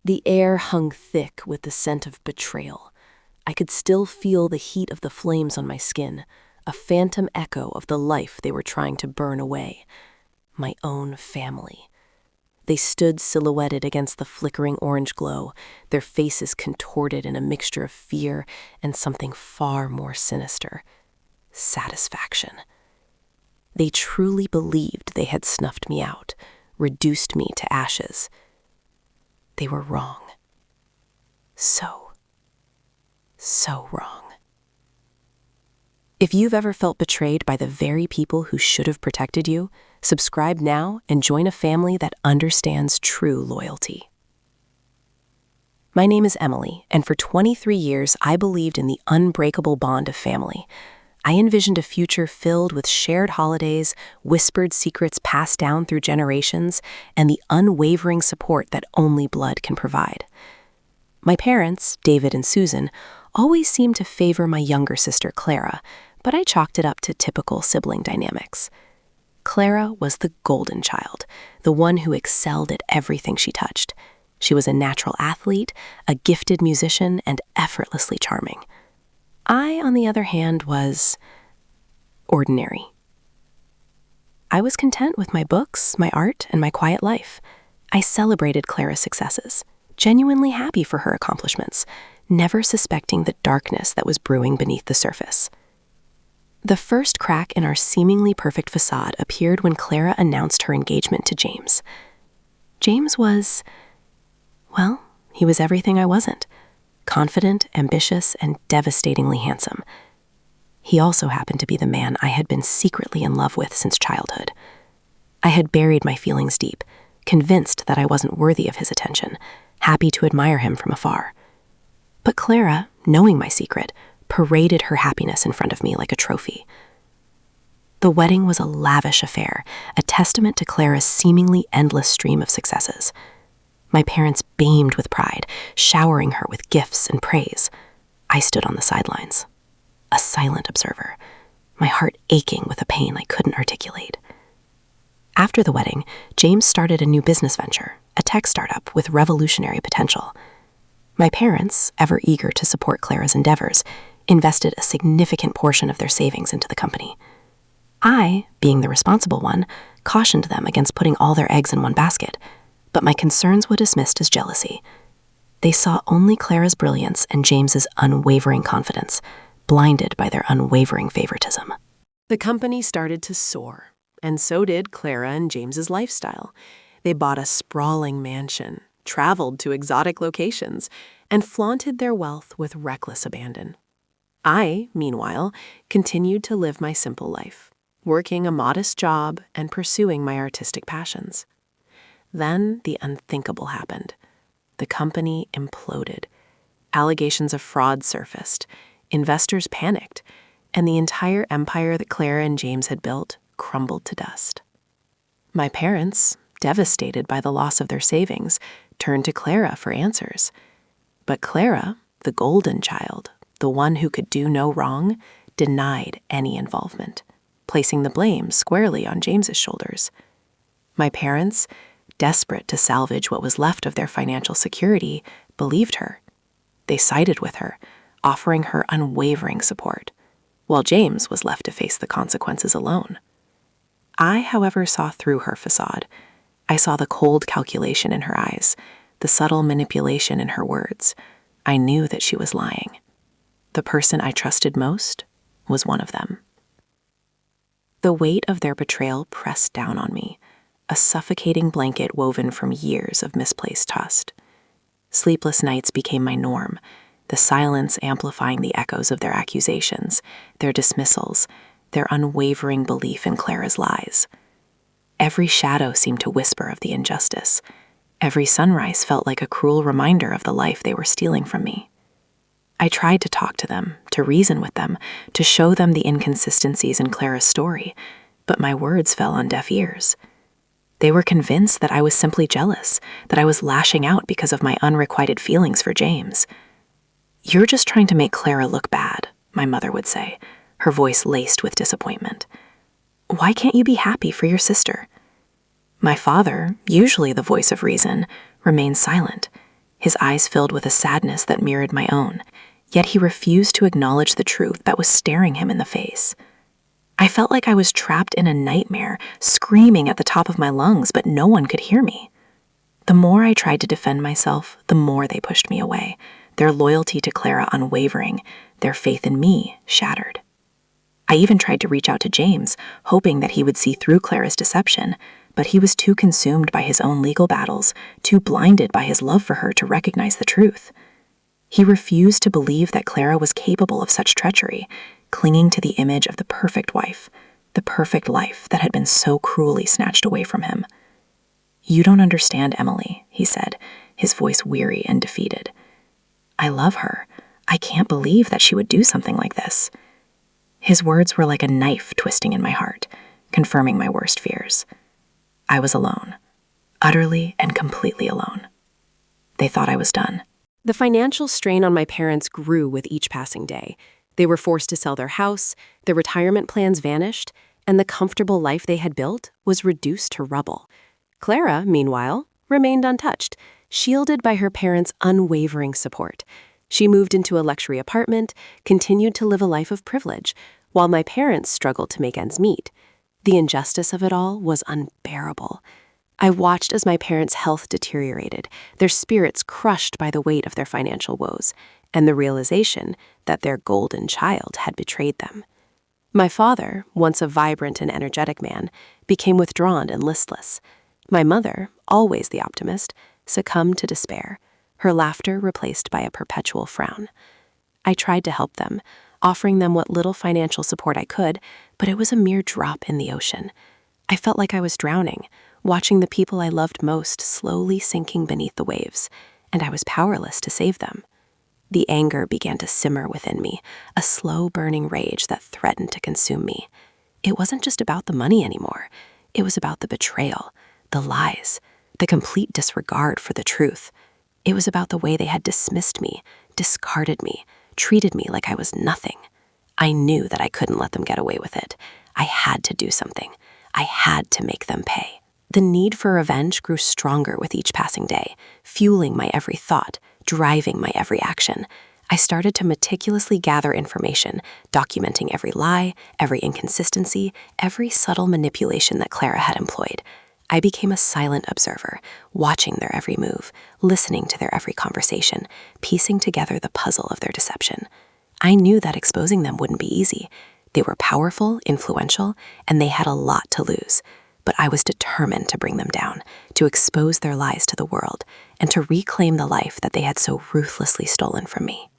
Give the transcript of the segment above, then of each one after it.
The air hung thick with the scent of betrayal. I could still feel the heat of the flames on my skin, a phantom echo of the life they were trying to burn away. My own family. They stood silhouetted against the flickering orange glow, their faces contorted in a mixture of fear and something far more sinister: satisfaction. They truly believed they had snuffed me out, reduced me to ashes. They were wrong. So wrong. If you've ever felt betrayed by the very people who should have protected you, subscribe now and join a family that understands true loyalty. My name is Emily, and for 23 years I believed in the unbreakable bond of family. I envisioned a future filled with shared holidays, whispered secrets passed down through generations, and the unwavering support that only blood can provide. My parents, David and Susan, always seemed to favor my younger sister Clara, but I chalked it up to typical sibling dynamics. Clara was the golden child, the one who excelled at everything she touched. She was a natural athlete, a gifted musician, and effortlessly charming. I, on the other hand, was ordinary. I was content with my books, my art, and my quiet life. I celebrated Clara's successes, genuinely happy for her accomplishments, never suspecting the darkness that was brewing beneath the surface. The first crack in our seemingly perfect facade appeared when Clara announced her engagement to James. James was, well, he was everything I wasn't: confident, ambitious, and devastatingly handsome. He also happened to be the man I had been secretly in love with since childhood. I had buried my feelings deep, convinced that I wasn't worthy of his attention, happy to admire him from afar. But Clara, knowing my secret, paraded her happiness in front of me like a trophy. The wedding was a lavish affair, a testament to Clara's seemingly endless stream of successes. My parents beamed with pride, showering her with gifts and praise. I stood on the sidelines, a silent observer, my heart aching with a pain I couldn't articulate. After the wedding, James started a new business venture, a tech startup with revolutionary potential. My parents, ever eager to support Clara's endeavors, invested a significant portion of their savings into the company. I, being the responsible one, cautioned them against putting all their eggs in one basket, but my concerns were dismissed as jealousy. They saw only Clara's brilliance and James's unwavering confidence, blinded by their unwavering favoritism. The company started to soar, and so did Clara and James's lifestyle. They bought a sprawling mansion, traveled to exotic locations, and flaunted their wealth with reckless abandon. I, meanwhile, continued to live my simple life, working a modest job and pursuing my artistic passions. Then the unthinkable happened. The company imploded. Allegations of fraud surfaced. Investors panicked, and the entire empire that Clara and James had built crumbled to dust. My parents, devastated by the loss of their savings, turned to Clara for answers. But Clara, the golden child, the one who could do no wrong, denied any involvement, placing the blame squarely on James's shoulders. My parents, desperate to salvage what was left of their financial security, believed her. They sided with her, offering her unwavering support, while James was left to face the consequences alone. I, however, saw through her facade. I saw the cold calculation in her eyes, the subtle manipulation in her words. I knew that she was lying. The person I trusted most was one of them. The weight of their betrayal pressed down on me, a suffocating blanket woven from years of misplaced trust. Sleepless nights became my norm, the silence amplifying the echoes of their accusations, their dismissals, their unwavering belief in Clara's lies. Every shadow seemed to whisper of the injustice. Every sunrise felt like a cruel reminder of the life they were stealing from me. I tried to talk to them, to reason with them, to show them the inconsistencies in Clara's story, but my words fell on deaf ears. They were convinced that I was simply jealous, that I was lashing out because of my unrequited feelings for James. "You're just trying to make Clara look bad," my mother would say, her voice laced with disappointment. "Why can't you be happy for your sister?" My father, usually the voice of reason, remained silent, his eyes filled with a sadness that mirrored my own, yet he refused to acknowledge the truth that was staring him in the face. I felt like I was trapped in a nightmare, screaming at the top of my lungs, but no one could hear me. The more I tried to defend myself, the more they pushed me away, their loyalty to Clara unwavering, their faith in me shattered. I even tried to reach out to James, hoping that he would see through Clara's deception, but he was too consumed by his own legal battles, too blinded by his love for her to recognize the truth. He refused to believe that Clara was capable of such treachery, clinging to the image of the perfect wife, the perfect life that had been so cruelly snatched away from him. "You don't understand Emily," he said, his voice weary and defeated. "I love her. I can't believe that she would do something like this." His words were like a knife twisting in my heart, confirming my worst fears. I was alone, utterly and completely alone. They thought I was done. The financial strain on my parents grew with each passing day. They were forced to sell their house, their retirement plans vanished, and the comfortable life they had built was reduced to rubble. Clara, meanwhile, remained untouched, shielded by her parents' unwavering support. She moved into a luxury apartment, continued to live a life of privilege, while my parents struggled to make ends meet. The injustice of it all was unbearable. I watched as my parents' health deteriorated, their spirits crushed by the weight of their financial woes, and the realization that their golden child had betrayed them. My father, once a vibrant and energetic man, became withdrawn and listless. My mother, always the optimist, succumbed to despair, her laughter replaced by a perpetual frown. I tried to help them, offering them what little financial support I could, but it was a mere drop in the ocean. I felt like I was drowning, watching the people I loved most slowly sinking beneath the waves, and I was powerless to save them. The anger began to simmer within me, a slow-burning rage that threatened to consume me. It wasn't just about the money anymore. It was about the betrayal, the lies, the complete disregard for the truth. It was about the way they had dismissed me, discarded me, treated me like I was nothing. I knew that I couldn't let them get away with it. I had to do something. I had to make them pay. The need for revenge grew stronger with each passing day, fueling my every thought, driving my every action. I started to meticulously gather information, documenting every lie, every inconsistency, every subtle manipulation that Clara had employed. I became a silent observer, watching their every move, listening to their every conversation, piecing together the puzzle of their deception. I knew that exposing them wouldn't be easy. They were powerful, influential, and they had a lot to lose. But I was determined to bring them down, to expose their lies to the world, and to reclaim the life that they had so ruthlessly stolen from me.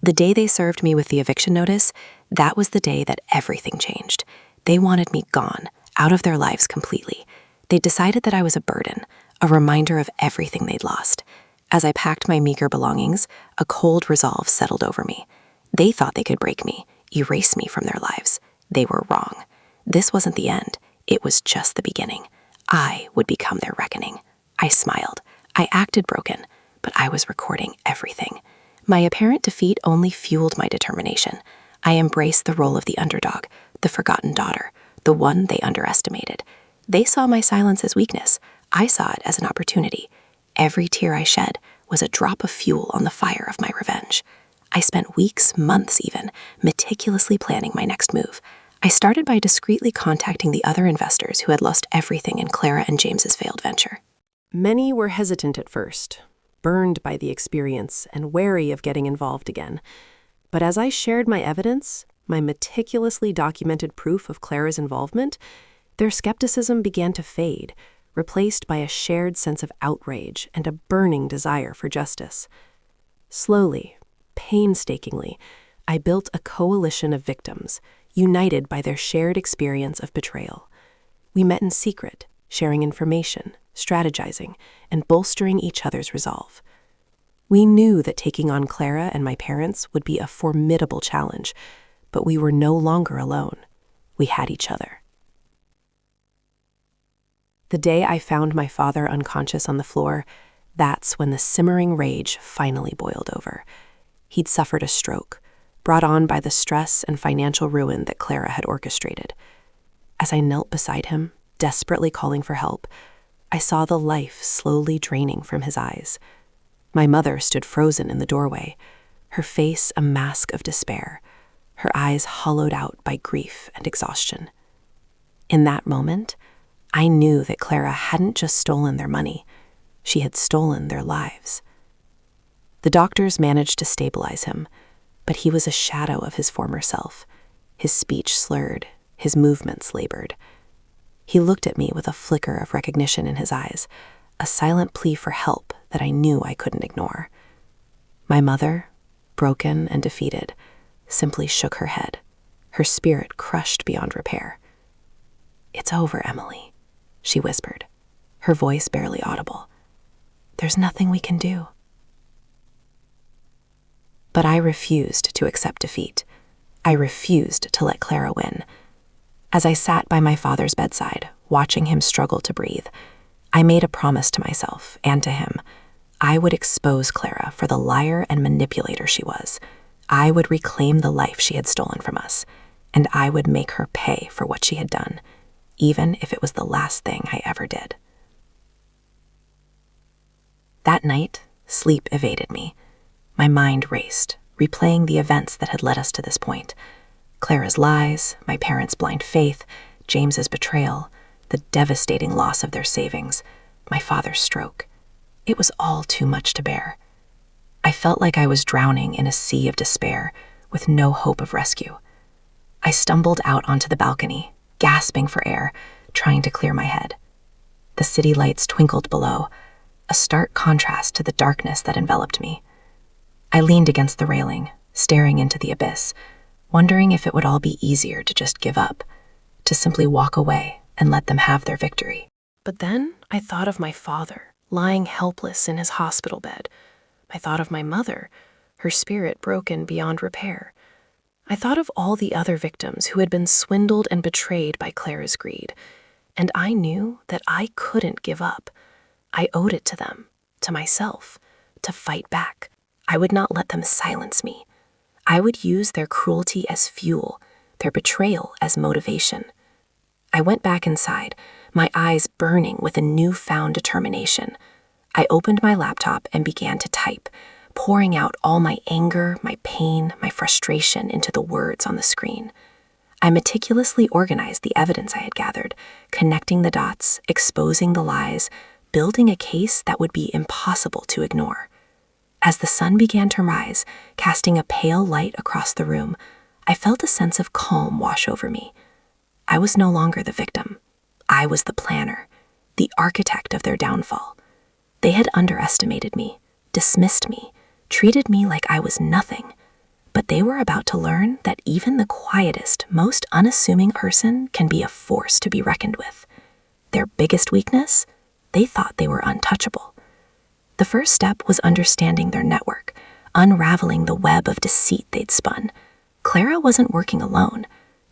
The day they served me with the eviction notice, that was the day that everything changed. They wanted me gone, out of their lives completely. They decided that I was a burden, a reminder of everything they'd lost. As I packed my meager belongings, a cold resolve settled over me. They thought they could break me, erase me from their lives. They were wrong. This wasn't the end. It was just the beginning. I would become their reckoning. I smiled. I acted broken, but I was recording everything. My apparent defeat only fueled my determination. I embraced the role of the underdog, the forgotten daughter, the one they underestimated. They saw my silence as weakness. I saw it as an opportunity. Every tear I shed was a drop of fuel on the fire of my revenge. I spent weeks, months even, meticulously planning my next move. I started by discreetly contacting the other investors who had lost everything in Clara and James's failed venture. Many were hesitant at first, burned by the experience and wary of getting involved again. But as I shared my evidence, my meticulously documented proof of Clara's involvement, their skepticism began to fade, replaced by a shared sense of outrage and a burning desire for justice. Slowly, painstakingly, I built a coalition of victims, united by their shared experience of betrayal. We met in secret, sharing information, strategizing, and bolstering each other's resolve. We knew that taking on Clara and my parents would be a formidable challenge, but we were no longer alone. We had each other. The day I found my father unconscious on the floor, that's when the simmering rage finally boiled over. He'd suffered a stroke, brought on by the stress and financial ruin that Clara had orchestrated. As I knelt beside him, desperately calling for help, I saw the life slowly draining from his eyes. My mother stood frozen in the doorway, her face a mask of despair, her eyes hollowed out by grief and exhaustion. In that moment, I knew that Clara hadn't just stolen their money, she had stolen their lives. The doctors managed to stabilize him, but he was a shadow of his former self, his speech slurred, his movements labored. He looked at me with a flicker of recognition in his eyes, a silent plea for help that I knew I couldn't ignore. My mother, broken and defeated, simply shook her head, her spirit crushed beyond repair. "It's over, Emily," she whispered, her voice barely audible. "There's nothing we can do." But I refused to accept defeat. I refused to let Clara win. As I sat by my father's bedside, watching him struggle to breathe, I made a promise to myself and to him. I would expose Clara for the liar and manipulator she was. I would reclaim the life she had stolen from us, and I would make her pay for what she had done, even if it was the last thing I ever did. That night, sleep evaded me. My mind raced, replaying the events that had led us to this point. Clara's lies, my parents' blind faith, James's betrayal, the devastating loss of their savings, my father's stroke. It was all too much to bear. I felt like I was drowning in a sea of despair, with no hope of rescue. I stumbled out onto the balcony, gasping for air, trying to clear my head. The city lights twinkled below, a stark contrast to the darkness that enveloped me. I leaned against the railing, staring into the abyss, wondering if it would all be easier to just give up, to simply walk away and let them have their victory. But then I thought of my father, lying helpless in his hospital bed. I thought of my mother, her spirit broken beyond repair. I thought of all the other victims who had been swindled and betrayed by Clara's greed, and I knew that I couldn't give up. I owed it to them, to myself, to fight back. I would not let them silence me. I would use their cruelty as fuel, their betrayal as motivation. I went back inside, my eyes burning with a newfound determination. I opened my laptop and began to type, pouring out all my anger, my pain, my frustration into the words on the screen. I meticulously organized the evidence I had gathered, connecting the dots, exposing the lies, building a case that would be impossible to ignore. As the sun began to rise, casting a pale light across the room, I felt a sense of calm wash over me. I was no longer the victim. I was the planner, the architect of their downfall. They had underestimated me, dismissed me, treated me like I was nothing. But they were about to learn that even the quietest, most unassuming person can be a force to be reckoned with. Their biggest weakness? They thought they were untouchable. The first step was understanding their network, unraveling the web of deceit they'd spun. Clara wasn't working alone.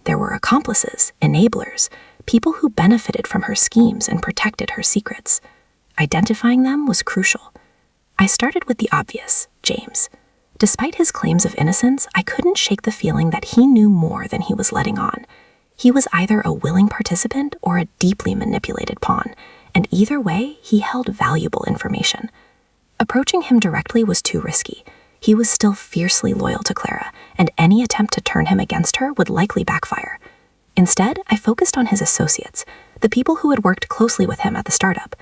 There were accomplices, enablers, people who benefited from her schemes and protected her secrets. Identifying them was crucial. I started with the obvious, James. Despite his claims of innocence, I couldn't shake the feeling that he knew more than he was letting on. He was either a willing participant or a deeply manipulated pawn, and either way, he held valuable information. Approaching him directly was too risky. He was still fiercely loyal to Clara, and any attempt to turn him against her would likely backfire. Instead, I focused on his associates, the people who had worked closely with him at the startup.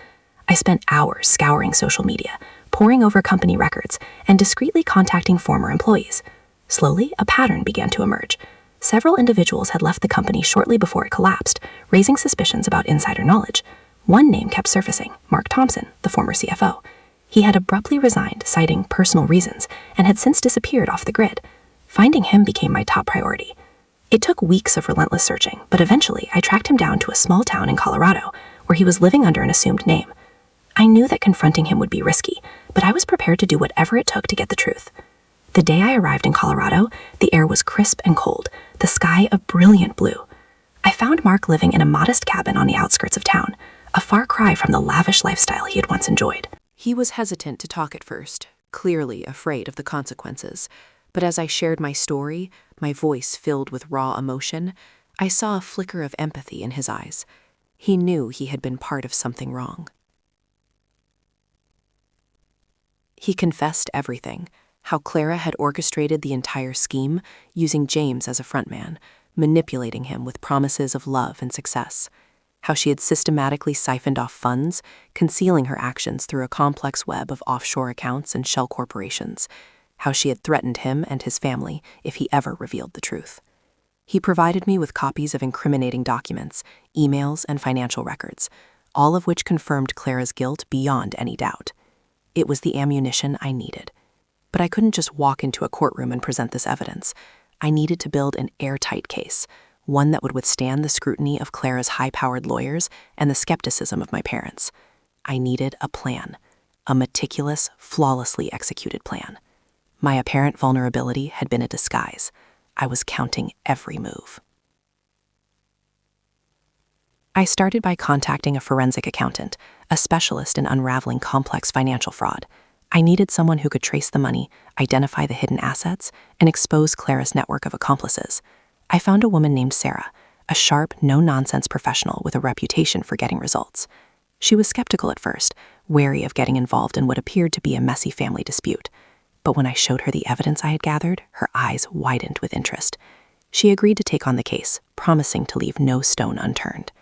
I spent hours scouring social media, poring over company records, and discreetly contacting former employees. Slowly, a pattern began to emerge. Several individuals had left the company shortly before it collapsed, raising suspicions about insider knowledge. One name kept surfacing, Mark Thompson, the former CFO. He had abruptly resigned, citing personal reasons, and had since disappeared off the grid. Finding him became my top priority. It took weeks of relentless searching, but eventually I tracked him down to a small town in Colorado, where he was living under an assumed name. I knew that confronting him would be risky, but I was prepared to do whatever it took to get the truth. The day I arrived in Colorado, the air was crisp and cold, the sky a brilliant blue. I found Mark living in a modest cabin on the outskirts of town, a far cry from the lavish lifestyle he had once enjoyed. He was hesitant to talk at first, clearly afraid of the consequences. But as I shared my story, my voice filled with raw emotion, I saw a flicker of empathy in his eyes. He knew he had been part of something wrong. He confessed everything: how Clara had orchestrated the entire scheme, using James as a frontman, manipulating him with promises of love and success; how she had systematically siphoned off funds, concealing her actions through a complex web of offshore accounts and shell corporations; how she had threatened him and his family if he ever revealed the truth. He provided me with copies of incriminating documents, emails, and financial records, all of which confirmed Clara's guilt beyond any doubt. It was the ammunition I needed. But I couldn't just walk into a courtroom and present this evidence. I needed to build an airtight case, one that would withstand the scrutiny of Clara's high-powered lawyers and the skepticism of my parents. I needed a plan, a meticulous, flawlessly executed plan. My apparent vulnerability had been a disguise. I was counting every move. I started by contacting a forensic accountant, a specialist in unraveling complex financial fraud. I needed someone who could trace the money, identify the hidden assets, and expose Clara's network of accomplices. I found a woman named Sarah, a sharp, no-nonsense professional with a reputation for getting results. She was skeptical at first, wary of getting involved in what appeared to be a messy family dispute. But when I showed her the evidence I had gathered, her eyes widened with interest. She agreed to take on the case, promising to leave no stone unturned.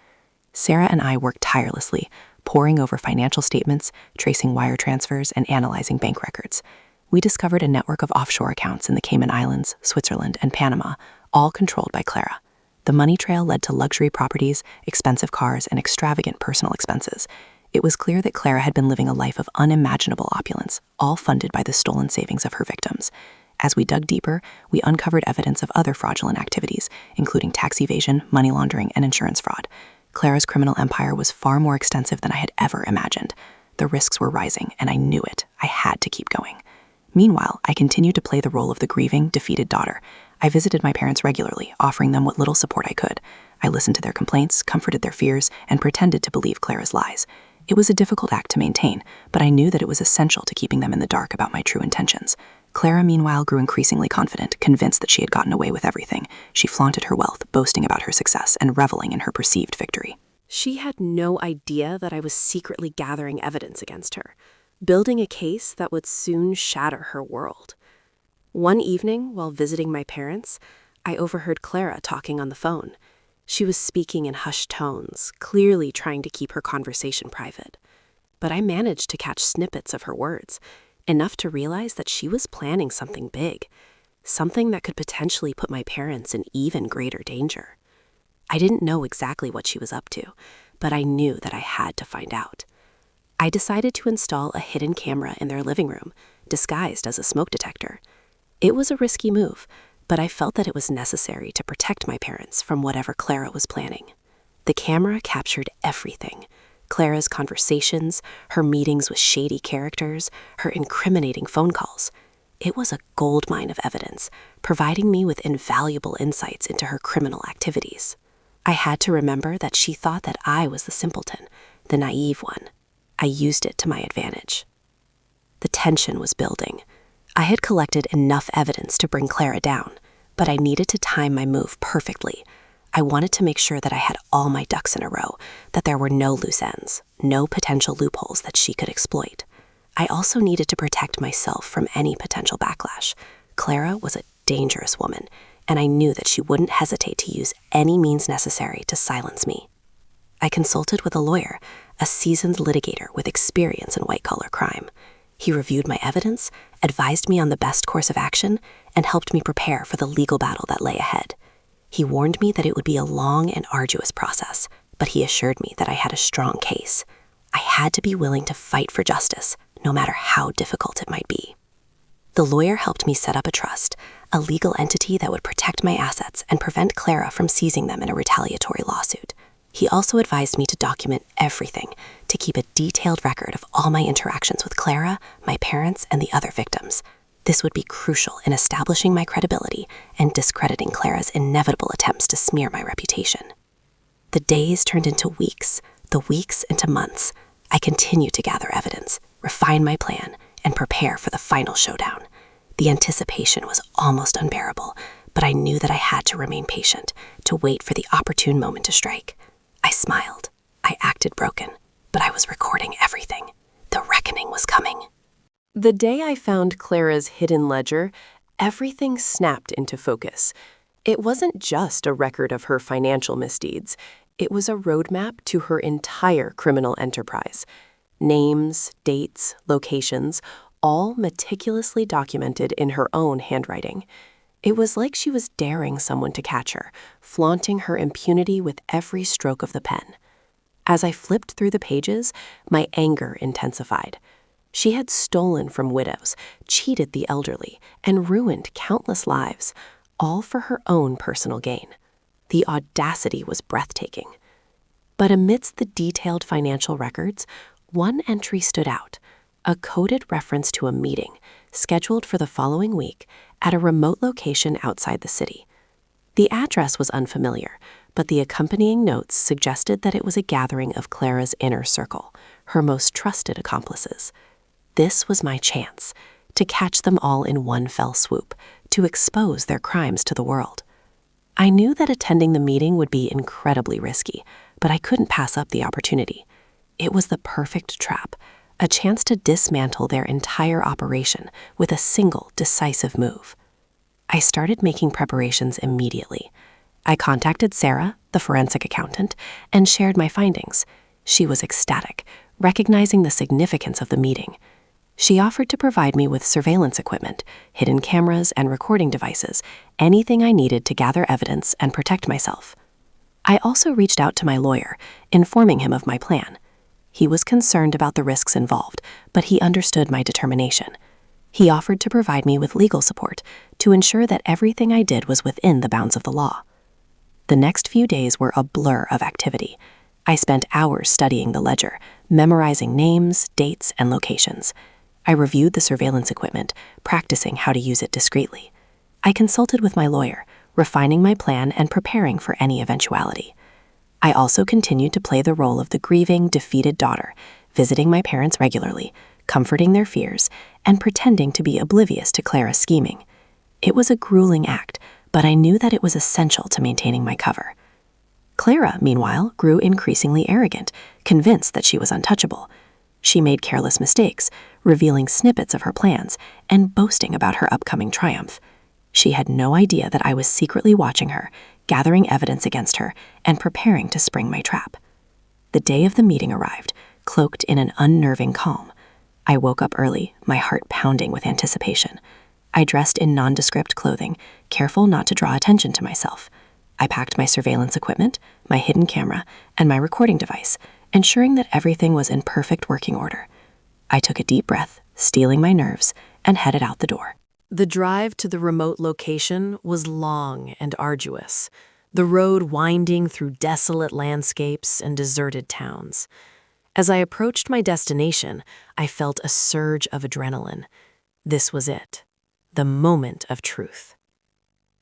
Sarah and I worked tirelessly, poring over financial statements, tracing wire transfers, and analyzing bank records. We discovered a network of offshore accounts in the Cayman Islands, Switzerland, and Panama, all controlled by Clara. The money trail led to luxury properties, expensive cars, and extravagant personal expenses. It was clear that Clara had been living a life of unimaginable opulence, all funded by the stolen savings of her victims. As we dug deeper, we uncovered evidence of other fraudulent activities, including tax evasion, money laundering, and insurance fraud. Clara's criminal empire was far more extensive than I had ever imagined. The risks were rising, and I knew it. I had to keep going. Meanwhile, I continued to play the role of the grieving, defeated daughter. I visited my parents regularly, offering them what little support I could. I listened to their complaints, comforted their fears, and pretended to believe Clara's lies. It was a difficult act to maintain, but I knew that it was essential to keeping them in the dark about my true intentions. Clara, meanwhile, grew increasingly confident, convinced that she had gotten away with everything. She flaunted her wealth, boasting about her success, and reveling in her perceived victory. She had no idea that I was secretly gathering evidence against her, building a case that would soon shatter her world. One evening, while visiting my parents, I overheard Clara talking on the phone. She was speaking in hushed tones, clearly trying to keep her conversation private. But I managed to catch snippets of her words, enough to realize that she was planning something big, something that could potentially put my parents in even greater danger. I didn't know exactly what she was up to, but I knew that I had to find out. I decided to install a hidden camera in their living room, disguised as a smoke detector. It was a risky move, but I felt that it was necessary to protect my parents from whatever Clara was planning. The camera captured everything: Clara's conversations, her meetings with shady characters, her incriminating phone calls. It was a goldmine of evidence, providing me with invaluable insights into her criminal activities. I had to remember that she thought that I was the simpleton, the naive one. I used it to my advantage. The tension was building. I had collected enough evidence to bring Clara down, but I needed to time my move perfectly. I wanted to make sure that I had all my ducks in a row, that there were no loose ends, no potential loopholes that she could exploit. I also needed to protect myself from any potential backlash. Clara was a dangerous woman, and I knew that she wouldn't hesitate to use any means necessary to silence me. I consulted with a lawyer, a seasoned litigator with experience in white-collar crime. He reviewed my evidence, advised me on the best course of action, and helped me prepare for the legal battle that lay ahead. He warned me that it would be a long and arduous process, but he assured me that I had a strong case. I had to be willing to fight for justice, no matter how difficult it might be. The lawyer helped me set up a trust, a legal entity that would protect my assets and prevent Clara from seizing them in a retaliatory lawsuit. He also advised me to document everything, to keep a detailed record of all my interactions with Clara, my parents, and the other victims. This would be crucial in establishing my credibility and discrediting Clara's inevitable attempts to smear my reputation. The days turned into weeks, the weeks into months. I continued to gather evidence, refine my plan, and prepare for the final showdown. The anticipation was almost unbearable, but I knew that I had to remain patient, to wait for the opportune moment to strike. I smiled. I acted broken, but I was recording everything. The reckoning was coming. The day I found Clara's hidden ledger, everything snapped into focus. It wasn't just a record of her financial misdeeds. It was a roadmap to her entire criminal enterprise. Names, dates, locations, all meticulously documented in her own handwriting. It was like she was daring someone to catch her, flaunting her impunity with every stroke of the pen. As I flipped through the pages, my anger intensified. She had stolen from widows, cheated the elderly, and ruined countless lives, all for her own personal gain. The audacity was breathtaking. But amidst the detailed financial records, one entry stood out, a coded reference to a meeting scheduled for the following week at a remote location outside the city. The address was unfamiliar, but the accompanying notes suggested that it was a gathering of Clara's inner circle, her most trusted accomplices. This was my chance, to catch them all in one fell swoop, to expose their crimes to the world. I knew that attending the meeting would be incredibly risky, but I couldn't pass up the opportunity. It was the perfect trap, a chance to dismantle their entire operation with a single decisive move. I started making preparations immediately. I contacted Sarah, the forensic accountant, and shared my findings. She was ecstatic, recognizing the significance of the meeting. She offered to provide me with surveillance equipment, hidden cameras, and recording devices, anything I needed to gather evidence and protect myself. I also reached out to my lawyer, informing him of my plan. He was concerned about the risks involved, but he understood my determination. He offered to provide me with legal support to ensure that everything I did was within the bounds of the law. The next few days were a blur of activity. I spent hours studying the ledger, memorizing names, dates, and locations. I reviewed the surveillance equipment, practicing how to use it discreetly. I consulted with my lawyer, refining my plan and preparing for any eventuality. I also continued to play the role of the grieving, defeated daughter, visiting my parents regularly, comforting their fears, and pretending to be oblivious to Clara's scheming. It was a grueling act, but I knew that it was essential to maintaining my cover. Clara, meanwhile, grew increasingly arrogant, convinced that she was untouchable. She made careless mistakes, revealing snippets of her plans and boasting about her upcoming triumph. She had no idea that I was secretly watching her, gathering evidence against her, and preparing to spring my trap. The day of the meeting arrived, cloaked in an unnerving calm. I woke up early, my heart pounding with anticipation. I dressed in nondescript clothing, careful not to draw attention to myself. I packed my surveillance equipment, my hidden camera, and my recording device, ensuring that everything was in perfect working order. I took a deep breath, steeling my nerves, and headed out the door. The drive to the remote location was long and arduous, the road winding through desolate landscapes and deserted towns. As I approached my destination, I felt a surge of adrenaline. This was it, the moment of truth.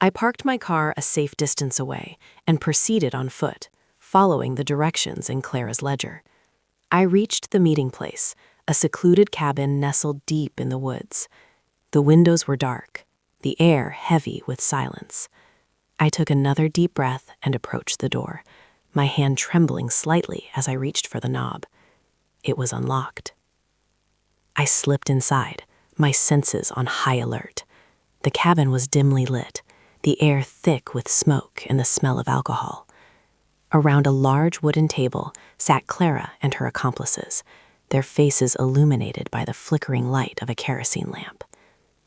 I parked my car a safe distance away and proceeded on foot, following the directions in Clara's ledger. I reached the meeting place, a secluded cabin nestled deep in the woods. The windows were dark, the air heavy with silence. I took another deep breath and approached the door, my hand trembling slightly as I reached for the knob. It was unlocked. I slipped inside, my senses on high alert. The cabin was dimly lit, the air thick with smoke and the smell of alcohol. Around a large wooden table sat Clara and her accomplices, their faces illuminated by the flickering light of a kerosene lamp.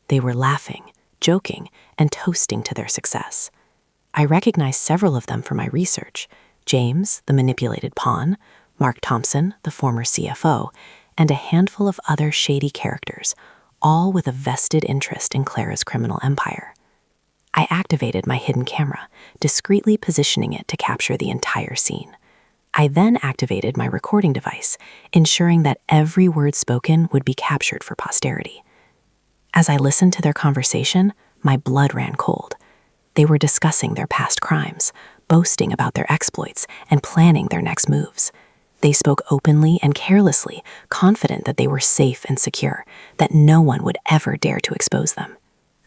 They were laughing, joking, and toasting to their success. I recognized several of them from my research: James, the manipulated pawn, Mark Thompson, the former CFO, and a handful of other shady characters, all with a vested interest in Clara's criminal empire. I activated my hidden camera, discreetly positioning it to capture the entire scene. I then activated my recording device, ensuring that every word spoken would be captured for posterity. As I listened to their conversation, my blood ran cold. They were discussing their past crimes, boasting about their exploits, and planning their next moves. They spoke openly and carelessly, confident that they were safe and secure, that no one would ever dare to expose them.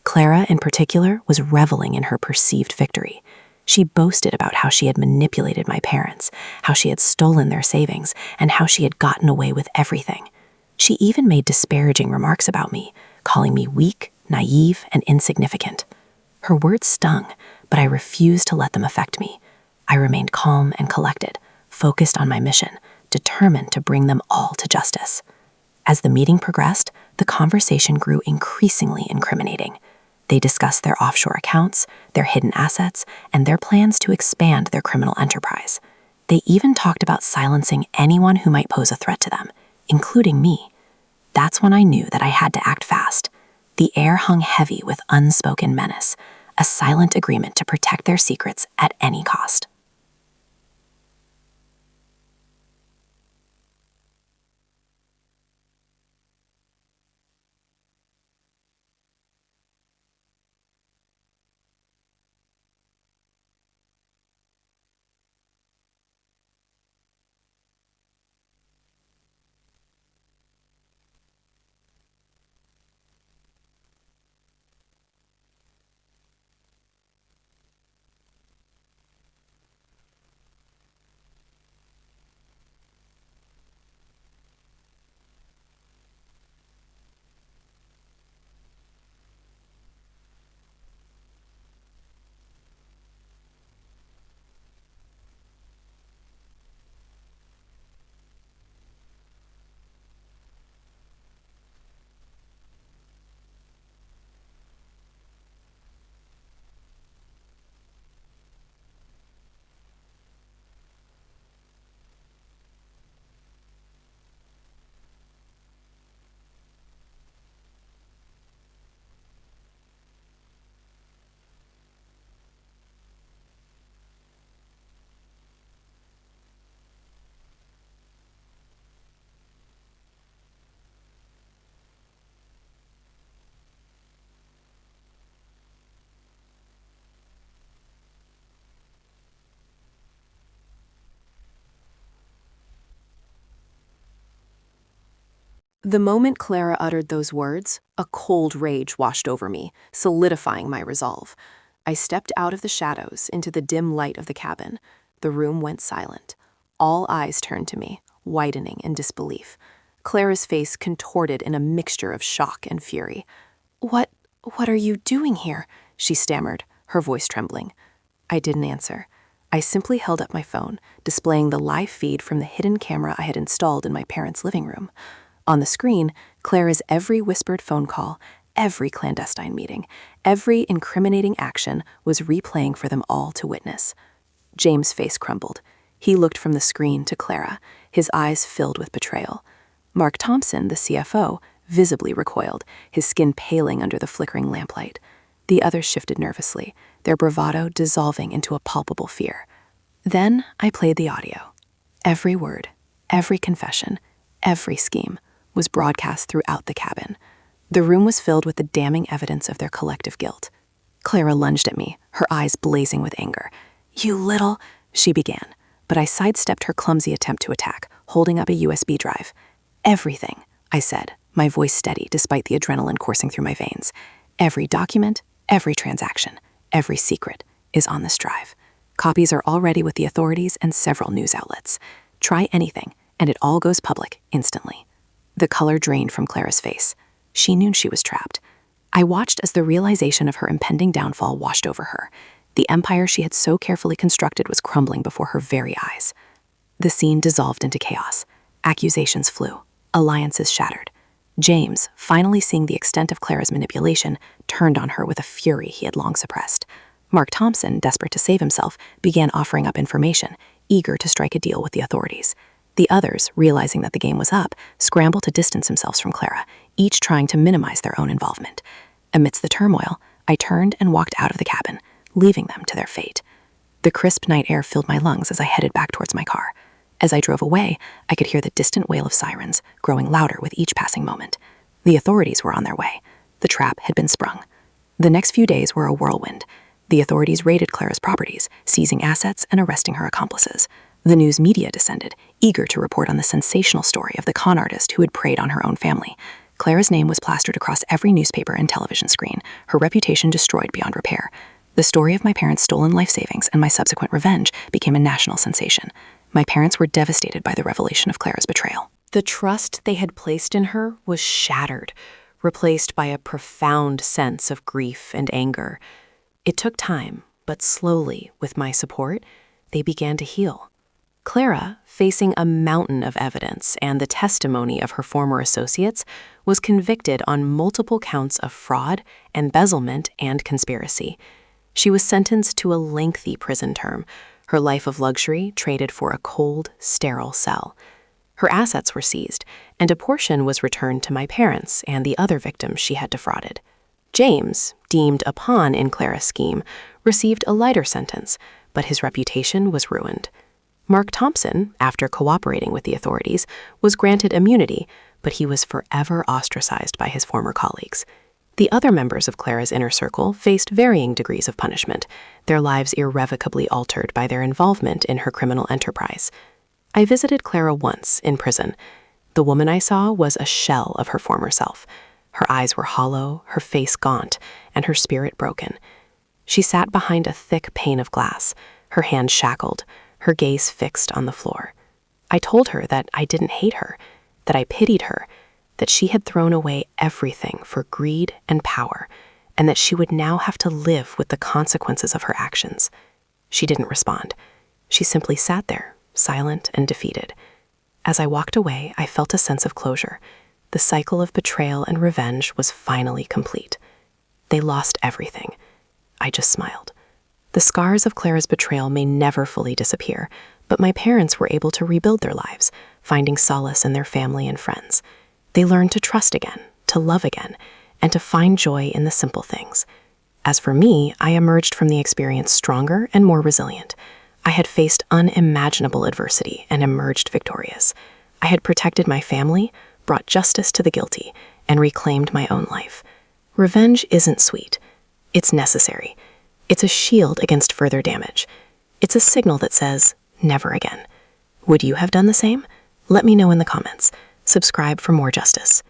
Clara, in particular, was reveling in her perceived victory. She boasted about how she had manipulated my parents, how she had stolen their savings, and how she had gotten away with everything. She even made disparaging remarks about me, calling me weak, naive, and insignificant. Her words stung, but I refused to let them affect me. I remained calm and collected, focused on my mission, determined to bring them all to justice. As the meeting progressed, the conversation grew increasingly incriminating. They discussed their offshore accounts, their hidden assets, and their plans to expand their criminal enterprise. They even talked about silencing anyone who might pose a threat to them, including me. That's when I knew that I had to act fast. The air hung heavy with unspoken menace, a silent agreement to protect their secrets at any cost. The moment Clara uttered those words, a cold rage washed over me, solidifying my resolve. I stepped out of the shadows into the dim light of the cabin. The room went silent. All eyes turned to me, widening in disbelief. Clara's face contorted in a mixture of shock and fury. What are you doing here?" she stammered, her voice trembling. I didn't answer. I simply held up my phone, displaying the live feed from the hidden camera I had installed in my parents' living room. On the screen, Clara's every whispered phone call, every clandestine meeting, every incriminating action was replaying for them all to witness. James' face crumbled. He looked from the screen to Clara, his eyes filled with betrayal. Mark Thompson, the CFO, visibly recoiled, his skin paling under the flickering lamplight. The others shifted nervously, their bravado dissolving into a palpable fear. Then I played the audio. Every word, every confession, every scheme was broadcast throughout the cabin. The room was filled with the damning evidence of their collective guilt. Clara lunged at me, her eyes blazing with anger. "You little," she began, but I sidestepped her clumsy attempt to attack, holding up a USB drive. "Everything," I said, my voice steady despite the adrenaline coursing through my veins. "Every document, every transaction, every secret is on this drive. Copies are already with the authorities and several news outlets. Try anything, and it all goes public instantly." The color drained from Clara's face. She knew she was trapped. I watched as the realization of her impending downfall washed over her. The empire she had so carefully constructed was crumbling before her very eyes. The scene dissolved into chaos. Accusations flew. Alliances shattered. James, finally seeing the extent of Clara's manipulation, turned on her with a fury he had long suppressed. Mark Thompson, desperate to save himself, began offering up information, eager to strike a deal with the authorities. The others, realizing that the game was up, scrambled to distance themselves from Clara, each trying to minimize their own involvement. Amidst the turmoil, I turned and walked out of the cabin, leaving them to their fate. The crisp night air filled my lungs as I headed back towards my car. As I drove away, I could hear the distant wail of sirens, growing louder with each passing moment. The authorities were on their way. The trap had been sprung. The next few days were a whirlwind. The authorities raided Clara's properties, seizing assets and arresting her accomplices. The news media descended, eager to report on the sensational story of the con artist who had preyed on her own family. Clara's name was plastered across every newspaper and television screen, her reputation destroyed beyond repair. The story of my parents' stolen life savings and my subsequent revenge became a national sensation. My parents were devastated by the revelation of Clara's betrayal. The trust they had placed in her was shattered, replaced by a profound sense of grief and anger. It took time, but slowly, with my support, they began to heal. Clara, facing a mountain of evidence and the testimony of her former associates, was convicted on multiple counts of fraud, embezzlement, and conspiracy. She was sentenced to a lengthy prison term, her life of luxury traded for a cold, sterile cell. Her assets were seized, and a portion was returned to my parents and the other victims she had defrauded. James, deemed a pawn in Clara's scheme, received a lighter sentence, but his reputation was ruined. Mark Thompson, after cooperating with the authorities, was granted immunity, but he was forever ostracized by his former colleagues. The other members of Clara's inner circle faced varying degrees of punishment, their lives irrevocably altered by their involvement in her criminal enterprise. I visited Clara once in prison. The woman I saw was a shell of her former self. Her eyes were hollow, her face gaunt, and her spirit broken. She sat behind a thick pane of glass, her hands shackled, her gaze fixed on the floor. I told her that I didn't hate her, that I pitied her, that she had thrown away everything for greed and power, and that she would now have to live with the consequences of her actions. She didn't respond. She simply sat there, silent and defeated. As I walked away, I felt a sense of closure. The cycle of betrayal and revenge was finally complete. They lost everything. I just smiled. The scars of Clara's betrayal may never fully disappear, but my parents were able to rebuild their lives, finding solace in their family and friends. They learned to trust again, to love again, and to find joy in the simple things. As for me, I emerged from the experience stronger and more resilient. I had faced unimaginable adversity and emerged victorious. I had protected my family, brought justice to the guilty, and reclaimed my own life. Revenge isn't sweet. It's necessary. It's a shield against further damage. It's a signal that says, never again. Would you have done the same? Let me know in the comments. Subscribe for more justice.